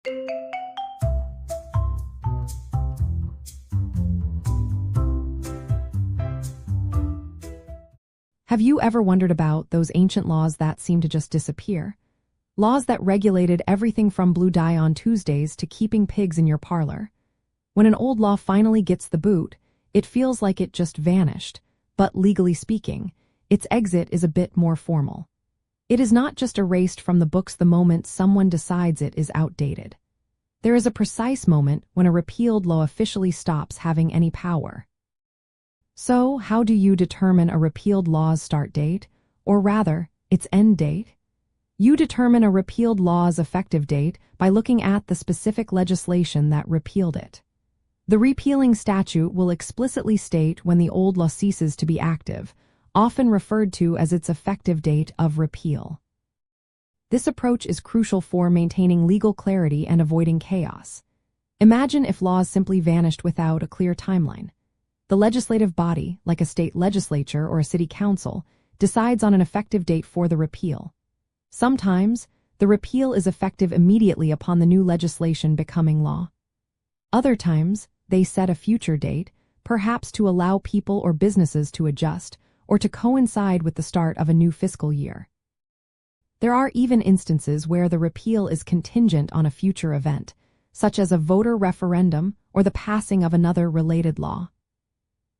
Have you ever wondered about those ancient laws that seem to just disappear? Laws that regulated everything from blue dye on Tuesdays to keeping pigs in your parlor. When an old law finally gets the boot, it feels like it just vanished, but legally speaking, its exit is a bit more formal. It is not just erased from the books the moment someone decides it is outdated. There is a precise moment when a repealed law officially stops having any power. So, how do you determine a repealed law's start date, or rather, its end date? You determine a repealed law's effective date by looking at the specific legislation that repealed it. The repealing statute will explicitly state when the old law ceases to be active, often referred to as its effective date of repeal. This approach is crucial for maintaining legal clarity and avoiding chaos. Imagine if laws simply vanished without a clear timeline. The legislative body, like a state legislature or a city council, decides on an effective date for the repeal. Sometimes, the repeal is effective immediately upon the new legislation becoming law. Other times, they set a future date, perhaps to allow people or businesses to adjust, or to coincide with the start of a new fiscal year. There are even instances where the repeal is contingent on a future event, such as a voter referendum or the passing of another related law.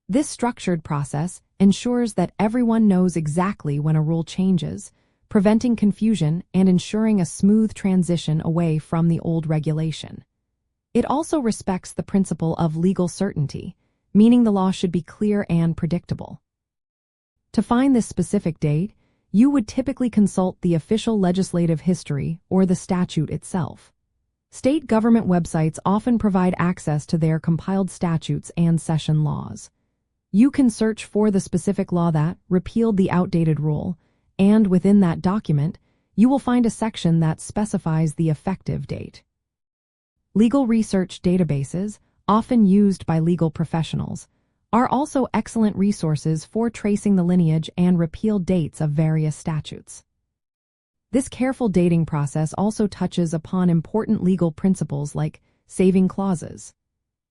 This structured process ensures that everyone knows exactly when a rule changes, preventing confusion and ensuring a smooth transition away from the old regulation. It also respects the principle of legal certainty, meaning the law should be clear and predictable. To find this specific date, you would typically consult the official legislative history or the statute itself. State government websites often provide access to their compiled statutes and session laws. You can search for the specific law that repealed the outdated rule, and within that document, you will find a section that specifies the effective date. Legal research databases, often used by legal professionals, are also excellent resources for tracing the lineage and repeal dates of various statutes. This careful dating process also touches upon important legal principles like saving clauses.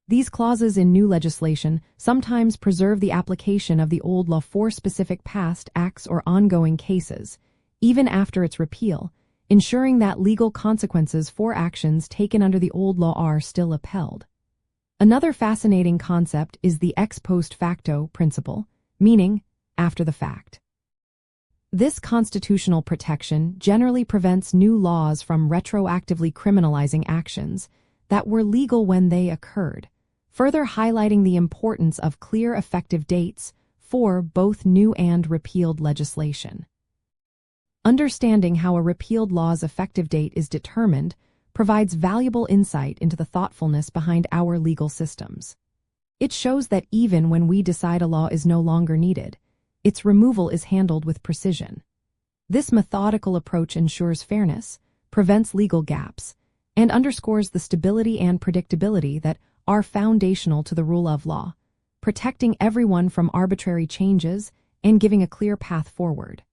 These clauses in new legislation sometimes preserve the application of the old law for specific past acts or ongoing cases, even after its repeal, ensuring that legal consequences for actions taken under the old law are still upheld. Another fascinating concept is the ex post facto principle, meaning after the fact. This constitutional protection generally prevents new laws from retroactively criminalizing actions that were legal when they occurred, further highlighting the importance of clear effective dates for both new and repealed legislation. Understanding how a repealed law's effective date is determined provides valuable insight into the thoughtfulness behind our legal systems. It shows that even when we decide a law is no longer needed, its removal is handled with precision. This methodical approach ensures fairness, prevents legal gaps, and underscores the stability and predictability that are foundational to the rule of law, protecting everyone from arbitrary changes and giving a clear path forward.